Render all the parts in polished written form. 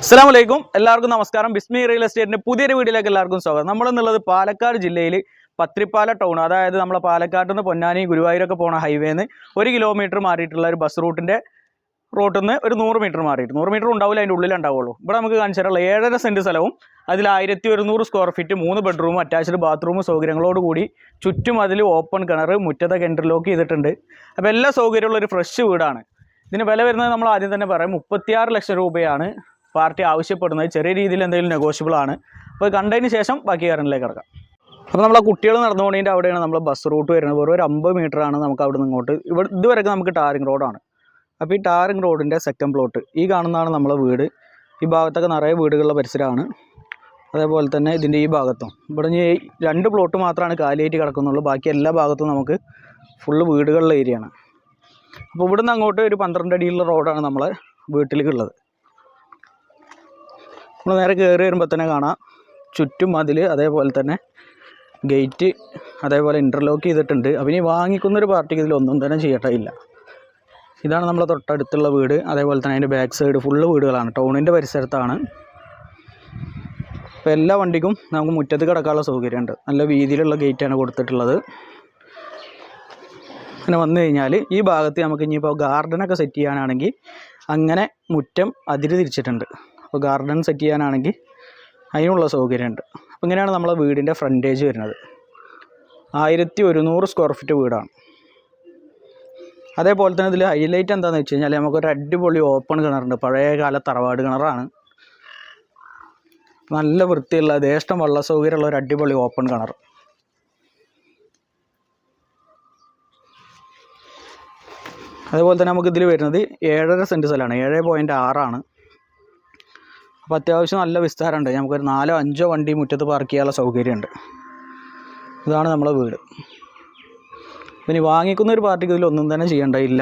അസ്സലാമലൈക്കും എല്ലാവർക്കും നമസ്കാരം. ബിസ്മി റിയൽ എസ്റ്റേറ്റിൻ്റെ പുതിയൊരു വീഡിയോയിലേക്ക് എല്ലാവർക്കും സ്വാഗതം. നമ്മളെന്നുള്ളത് പാലക്കാട് ജില്ലയിൽ പത്രിപ്പാല ടൗൺ, അതായത് നമ്മളെ പാലക്കാട് നിന്ന് പൊന്നാനി ഗുരുവായൂരൊക്കെ പോണ ഹൈവേന്ന് 1 കിലോമീറ്റർ മാറിയിട്ടുള്ള ഒരു ബസ് റൂട്ടിൻ്റെ റോട്ടിൽ നിന്ന് ഒരു 100 മീറ്റർ മാറിയിട്ട് 100 മീറ്റർ ഉണ്ടാവില്ല, അതിൻ്റെ ഉള്ളിലുണ്ടാവുള്ളൂ. ഇവിടെ നമുക്ക് കാണിച്ചു തരാനുള്ള 7.5 സെൻറ്റ് സ്ഥലവും അതിൽ 1100 സ്ക്വയർ ഫീറ്റ് 3 ബെഡ്റൂമും അറ്റാച്ച്ഡ് ബാത്റൂമും സൗകര്യങ്ങളോട് കൂടി ചുറ്റും അതിൽ ഓപ്പൺ കിണർ, മുറ്റത്തൊക്കെ ഇൻ്റർലോക്ക് ചെയ്തിട്ടുണ്ട്. അപ്പോൾ എല്ലാ സൗകര്യമുള്ള ഒരു ഫ്രഷ് വീടാണ്. ഇതിന് വില വരുന്നത് നമ്മൾ ആദ്യം തന്നെ പറയാം, 36 ലക്ഷം രൂപയാണ് പാർട്ടി ആവശ്യപ്പെടുന്നത്. ചെറിയ രീതിയിൽ എന്തെങ്കിലും നെഗോഷ്യബിൾ ആണ്. അപ്പോൾ കണ്ടതിന് ശേഷം ബാക്കി കാര്യങ്ങളിലേക്ക് കിടക്കാം. അപ്പോൾ നമ്മളെ കുട്ടികൾ നടന്നു പോകണതിൻ്റെ അവിടെയാണ് നമ്മൾ ബസ് റൂട്ട് വരുന്നത്. വെറും ഒരു 50 മീറ്ററാണ് നമുക്ക് അവിടെ നിന്ന് ഇങ്ങോട്ട്. ഇതുവരെയൊക്കെ നമുക്ക് ടാറിങ് റോഡാണ്. അപ്പോൾ ഈ ടാറിങ് റോഡിൻ്റെ സെക്കൻഡ് പ്ലോട്ട് ഈ കാണുന്നതാണ് നമ്മളെ വീട്. ഈ ഭാഗത്തൊക്കെ നിറയെ വീടുകളുടെ പരിസരമാണ്. അതേപോലെ തന്നെ ഇതിൻ്റെ ഈ ഭാഗത്തും ഇവിടെ ഈ 2 പ്ലോട്ട് മാത്രമാണ് കാലിയായിട്ട് കിടക്കുന്നുള്ളൂ. ബാക്കി എല്ലാ ഭാഗത്തും നമുക്ക് ഫുള്ള് വീടുകളുടെ ഏരിയയാണ്. അപ്പോൾ ഇവിടുന്ന് അങ്ങോട്ട് ഒരു 12 അടിയുള്ള റോഡാണ് നമ്മളെ വീട്ടിലേക്കുള്ളത്. നമ്മൾ നേരെ കയറി വരുമ്പോൾ തന്നെ കാണാം ചുറ്റും മതിൽ, അതേപോലെ തന്നെ ഗേറ്റ്, അതേപോലെ ഇൻ്റർലോക്ക് ചെയ്തിട്ടുണ്ട്. അപ്പോൾ ഇനി വാങ്ങിക്കുന്നൊരു പാർട്ടിക്ക് ഇതിലൊന്നും തന്നെ ചെയ്യട്ടില്ല. ഇതാണ് നമ്മളെ തൊട്ടടുത്തുള്ള വീട്. അതേപോലെ തന്നെ അതിൻ്റെ ബാക്ക് സൈഡ് ഫുള്ള് വീടുകളാണ്. ടൗണിൻ്റെ പരിസരത്താണ്. അപ്പോൾ എല്ലാ വണ്ടിക്കും നമുക്ക് മുറ്റത്ത് കിടക്കാനുള്ള സൗകര്യമുണ്ട്. നല്ല വീതിയിലുള്ള ഗേറ്റാണ് കൊടുത്തിട്ടുള്ളത്. അങ്ങനെ വന്നു കഴിഞ്ഞാൽ ഈ ഭാഗത്ത് നമുക്ക് ഇനിയിപ്പോൾ ഗാർഡനൊക്കെ സെറ്റ് ചെയ്യാനാണെങ്കിൽ അങ്ങനെ മുറ്റം അതിര് തിരിച്ചിട്ടുണ്ട്. അപ്പോൾ ഗാർഡൻ സെറ്റ് ചെയ്യാനാണെങ്കിൽ അതിനുള്ള സൗകര്യമുണ്ട്. അപ്പോൾ ഇങ്ങനെയാണ് നമ്മളെ വീടിൻ്റെ ഫ്രണ്ടേജ് വരുന്നത്. 1100 സ്ക്വയർ ഫീറ്റ് വീടാണ്. അതേപോലെ തന്നെ ഇതിൽ ഹൈലൈറ്റ് എന്താണെന്ന് വെച്ച് കഴിഞ്ഞാൽ നമുക്കൊരു അടിപൊളി ഓപ്പൺ കിണറുണ്ട്. പഴയ കാല തറവാട് കിണറാണ്. നല്ല വൃത്തിയുള്ള ദേശം വെള്ള സൗകര്യമുള്ള ഒരു അടിപൊളി ഓപ്പൺ കിണർ. അതേപോലെ തന്നെ നമുക്കിതിൽ വരുന്നത് 7.5 സെൻറ്റ് സ്ഥലമാണ്. 7.6 ആണ്. അപ്പോൾ അത്യാവശ്യം നല്ല വിസ്താരമുണ്ട്. നമുക്കൊരു 4-5 വണ്ടി മുറ്റത്ത് പാർക്ക് ചെയ്യാനുള്ള സൗകര്യമുണ്ട്. ഇതാണ് നമ്മളെ വീട്. പിന്നെ വാങ്ങിക്കുന്ന ഒരു പാർട്ടിക്ക് ഇതിലൊന്നും തന്നെ ചെയ്യേണ്ടതില്ല.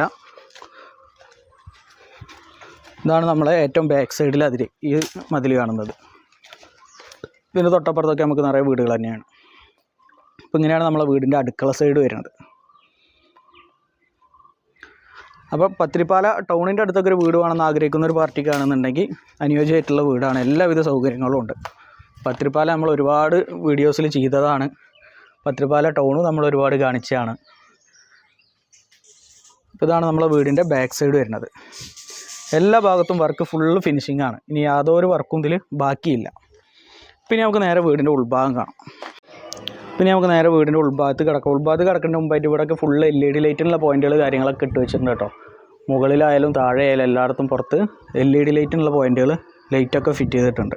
ഇതാണ് നമ്മളെ ഏറ്റവും ബാക്ക് സൈഡിൽ അതിര്, ഈ മതിൽ കാണുന്നത്. ഇതിന് തൊട്ടപ്പുറത്തൊക്കെ നമുക്ക് നിറയെ വീടുകൾ തന്നെയാണ്. അപ്പോൾ ഇങ്ങനെയാണ് നമ്മളെ വീടിൻ്റെ അടുക്കള സൈഡ് വരുന്നത്. അപ്പോൾ പത്രിപ്പാല ടൗണിൻ്റെ അടുത്തൊക്കെ ഒരു വീട് വേണമെന്ന് ആഗ്രഹിക്കുന്ന ഒരു പാർട്ടിക്കാണെന്നുണ്ടെങ്കിൽ അനുയോജ്യമായിട്ടുള്ള വീടാണ്. എല്ലാവിധ സൗകര്യങ്ങളും ഉണ്ട്. പത്രിപ്പാല നമ്മൾ ഒരുപാട് വീഡിയോസിൽ ചെയ്തതാണ്. പത്രിപ്പാല ടൗണ് നമ്മൾ ഒരുപാട് കാണിച്ചതാണ്. അപ്പോൾ ഇതാണ് നമ്മളെ വീടിൻ്റെ ബാക്ക് സൈഡ് വരുന്നത്. എല്ലാ ഭാഗത്തും വർക്ക് ഫുള്ള് ഫിനിഷിംഗ് ആണ്. ഇനി യാതൊരു വർക്കും ഇതിൽ ബാക്കിയില്ല. പിന്നെ നമുക്ക് നേരെ വീടിൻ്റെ ഉൾഭാഗം കാണാം. പിന്നെ നമുക്ക് നേരെ വീടിൻ്റെ ഉൾഭാഗത്ത് കിടക്കാം. ഉൾഭാഗത്ത് കിടക്കേണ്ട മുമ്പായിട്ട് ഇവിടെയൊക്കെ ഫുള്ള് LED ലൈറ്റിനുള്ള പോയിൻറ്റുകൾ കാര്യങ്ങളൊക്കെ ഇട്ട് വെച്ചിട്ടുണ്ട് കേട്ടോ. മുകളിലായാലും താഴെ ആയാലും എല്ലായിടത്തും പുറത്ത് LED ലൈറ്റിനുള്ള പോയിൻറ്റുകൾ ലൈറ്റൊക്കെ ഫിറ്റ് ചെയ്തിട്ടുണ്ട്.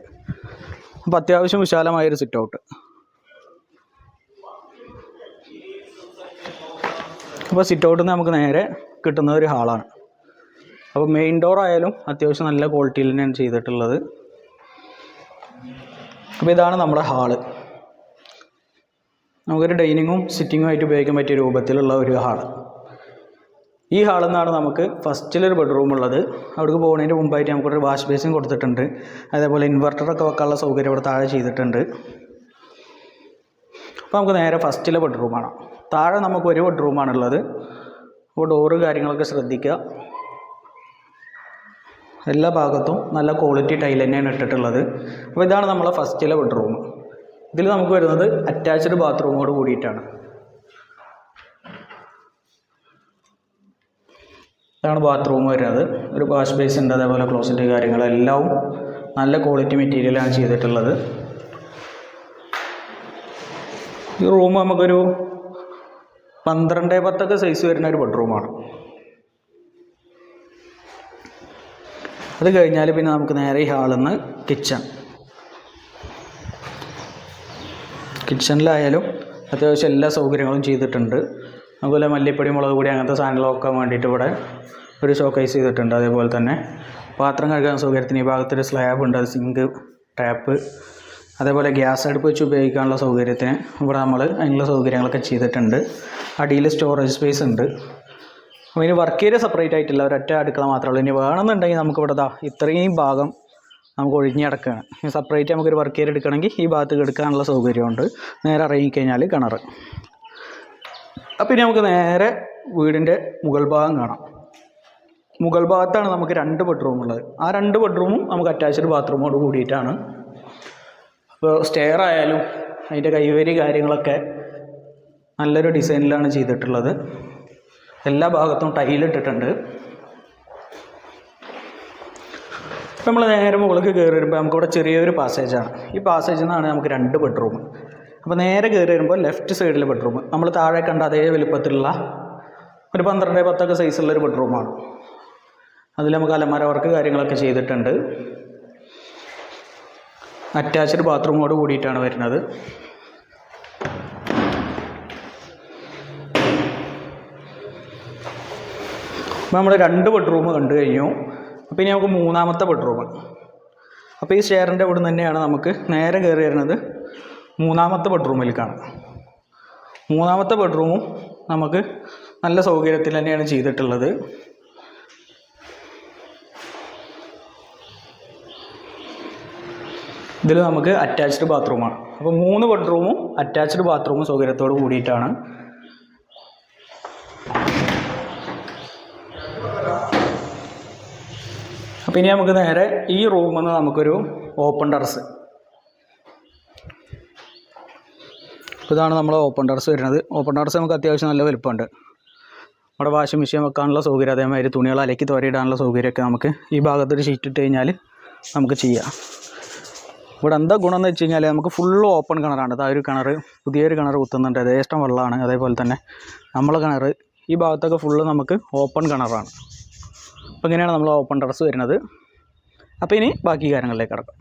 അപ്പോൾ അത്യാവശ്യം വിശാലമായൊരു സിറ്റ് ഔട്ട്. അപ്പോൾ സിറ്റ് ഔട്ടിൽ നിന്ന് നമുക്ക് നേരെ കിട്ടുന്ന ഒരു ഹാളാണ്. അപ്പോൾ മെയിൻ ഡോർ ആയാലും അത്യാവശ്യം നല്ല ക്വാളിറ്റിയിൽ തന്നെയാണ് ചെയ്തിട്ടുള്ളത്. അപ്പോൾ ഇതാണ് നമ്മുടെ ഹാള്. നമുക്കൊരു ഡൈനിങ്ങും സിറ്റിങ്ങും ആയിട്ട് ഉപയോഗിക്കാൻ പറ്റിയ രൂപത്തിലുള്ള ഒരു ഹാള്. ഈ ഹാളിൽ നിന്നാണ് നമുക്ക് ഫസ്റ്റിലൊരു ബെഡ്റൂം ഉള്ളത്. അവിടേക്ക് പോകുന്നതിന് മുമ്പായിട്ട് നമുക്കൊരു വാഷ് ബേസിൻ കൊടുത്തിട്ടുണ്ട്. അതേപോലെ ഇൻവെർട്ടറൊക്കെ വെക്കാനുള്ള സൗകര്യം ഇവിടെ താഴെ ചെയ്തിട്ടുണ്ട്. അപ്പോൾ നമുക്ക് നേരെ ഫസ്റ്റിലെ ബെഡ്റൂമാണ്. താഴെ നമുക്ക് ഒരു ബെഡ്റൂമാണുള്ളത്. അപ്പോൾ ഡോറ് കാര്യങ്ങളൊക്കെ ശ്രദ്ധിക്കുക. എല്ലാ ഭാഗത്തും നല്ല ക്വാളിറ്റി ടൈൽ തന്നെയാണ് ഇട്ടിട്ടുള്ളത്. അപ്പോൾ ഇതാണ് നമ്മളെ ഫസ്റ്റിലെ ബെഡ്റൂം. ഇതിൽ നമുക്ക് വരുന്നത് അറ്റാച്ച്ഡ് ബാത്റൂമോട് കൂടിയിട്ടാണ്. ഇതാണ് ബാത്റൂം വരുന്നത്. ഒരു വാഷ് ബേസിൻ ഉണ്ട്, അതേപോലെ ക്ലോസറ്റ് കാര്യങ്ങളെല്ലാം നല്ല ക്വാളിറ്റി മെറ്റീരിയലാണ് ചെയ്തിട്ടുള്ളത്. ഈ റൂം നമുക്കൊരു 12x10 സൈസ് വരുന്ന ഒരു ബെഡ്റൂമാണ്. അത് കഴിഞ്ഞാൽ പിന്നെ നമുക്ക് നേരെ ഈ ഹാളിൽ നിന്ന് കിച്ചണിലായാലും അത്യാവശ്യം എല്ലാ സൗകര്യങ്ങളും ചെയ്തിട്ടുണ്ട്. അതുപോലെ മല്ലിപ്പൊടി, മുളക് പൊടി അങ്ങനത്തെ സാധനങ്ങളൊക്കെ വേണ്ടിയിട്ട് ഇവിടെ ഒരു ഷോക്കേസ് ചെയ്തിട്ടുണ്ട്. അതേപോലെ തന്നെ പാത്രം കഴുകാൻ സൗകര്യത്തിന് ഈ ഭാഗത്തൊരു സ്ലാബ് ഉണ്ട്, അത് സിങ്ക്, ടാപ്പ്, അതേപോലെ ഗ്യാസ് അടുപ്പ് വെച്ച് ഉപയോഗിക്കാനുള്ള സൗകര്യത്തിന് ഇവിടെ നമ്മൾ അതിനുള്ള സൗകര്യങ്ങളൊക്കെ ചെയ്തിട്ടുണ്ട്. അടിയിൽ സ്റ്റോറേജ് സ്പേസ് ഉണ്ട്. അപ്പോൾ ഇനി വർക്ക് ഏരിയ സെപ്പറേറ്റ് ആയിട്ടില്ല, ഒരൊറ്റ അടുക്കള മാത്രമേ ഉള്ളൂ. ഇനി വേണമെന്നുണ്ടെങ്കിൽ നമുക്കിവിടെ ഇത്രയും ഭാഗം നമുക്ക് ഒഴിഞ്ഞ് കിടക്കുകയാണ്. സെപ്പറേറ്റ് നമുക്കൊരു വർക്ക് ഏരിയ എടുക്കണമെങ്കിൽ ഈ ഭാഗത്ത് എടുക്കാനുള്ള സൗകര്യമുണ്ട്. നേരെ ഇറങ്ങിക്കഴിഞ്ഞാൽ കിണർ. അപ്പോൾ ഇനി നമുക്ക് നേരെ വീടിൻ്റെ മുകൾ ഭാഗം കാണാം. മുകൾ ഭാഗത്താണ് നമുക്ക് 2 ബെഡ്റൂം ഉള്ളത്. ആ 2 ബെഡ്റൂമും നമുക്ക് അറ്റാച്ച്ഡ് ബാത്റൂമോട് കൂടിയിട്ടാണ്. അപ്പോൾ സ്റ്റെയർ ആയാലും അതിൻ്റെ കൈവരി കാര്യങ്ങളൊക്കെ നല്ലൊരു ഡിസൈനിലാണ് ചെയ്തിട്ടുള്ളത്. എല്ലാ ഭാഗത്തും ടൈലിട്ടിട്ടുണ്ട്. നമ്മൾ നേരെ മുകളിലേക്ക് കയറി വരുമ്പോൾ നമുക്കിവിടെ ചെറിയൊരു പാസേജാണ്. ഈ പാസേജിൽ നിന്നാണ് നമുക്ക് 2 ബെഡ്റൂം. അപ്പോൾ നേരെ കയറി വരുമ്പോൾ ലെഫ്റ്റ് സൈഡിൽ ബെഡ്റൂം. നമ്മൾ താഴെ കണ്ട അതേ വലുപ്പത്തിലുള്ള ഒരു 12x10 സൈസുള്ളൊരു ബെഡ്റൂമാണ്. അതിൽ നമുക്ക് അലമാര വർക്ക് കാര്യങ്ങളൊക്കെ ചെയ്തിട്ടുണ്ട്. അറ്റാച്ച്ഡ് ബാത്റൂമോട് കൂടിയിട്ടാണ് വരുന്നത്. അപ്പോൾ നമ്മൾ 2 ബെഡ്റൂം കണ്ടു കഴിഞ്ഞു. അപ്പോൾ ഇനി നമുക്ക് 3ാമത്തെ ബെഡ്റൂം. അപ്പോൾ ഈ സ്റ്റെയറിൻ്റെ ഇവിടെ നിന്ന് തന്നെയാണ് നമുക്ക് നേരെ കയറി വരുന്നത് 3ാമത്തെ ബെഡ്റൂമിലേക്കാണ്. 3ാമത്തെ ബെഡ്റൂമും നമുക്ക് നല്ല സൗകര്യത്തിൽ തന്നെയാണ് ചെയ്തിട്ടുള്ളത്. ഇതിൽ നമുക്ക് അറ്റാച്ച്ഡ് ബാത്റൂമാണ്. അപ്പോൾ 3 ബെഡ്റൂമും അറ്റാച്ച്ഡ് ബാത്റൂമും സൗകര്യത്തോട് കൂടിയിട്ടാണ്. അപ്പോൾ ഇനി നമുക്ക് നേരെ ഈ റൂമിൽ നിന്ന് നമുക്കൊരു ഓപ്പൺ ടെറസ്. ഇതാണ് നമ്മൾ ഓപ്പൺ ടെറസ് വരുന്നത്. ഓപ്പൺ ടെറസ് നമുക്ക് അത്യാവശ്യം നല്ല വലുപ്പമുണ്ട്. അവിടെ വാഷിംഗ് മെഷീൻ വെക്കാനുള്ള സൗകര്യം, അതേമാതിരി തുണികൾ അലക്കി തോരയിടാനുള്ള സൗകര്യമൊക്കെ നമുക്ക് ഈ ഭാഗത്തൊരു ഷീറ്റ് ഇട്ട് കഴിഞ്ഞാൽ നമുക്ക് ചെയ്യാം. ഇവിടെ എന്താ ഗുണം എന്ന് വെച്ച് കഴിഞ്ഞാൽ നമുക്ക് ഫുള്ള് ഓപ്പൺ കിണറാണ്. ആ ഒരു കിണർ പുതിയൊരു കിണർ കുത്തുന്നുണ്ട്. യഥേഷ്ടം വെള്ളമാണ്. അതേപോലെ തന്നെ നമ്മളെ കിണർ ഈ ഭാഗത്തൊക്കെ ഫുള്ള് നമുക്ക് ഓപ്പൺ കിണറാണ്. അപ്പോൾ ഇങ്ങനെയാണ് നമ്മൾ ഓപ്പൺ ടെറസ് വരുന്നത്. അപ്പോൾ ഇനി ബാക്കി കാര്യങ്ങളിലേക്ക് കിടക്കാം.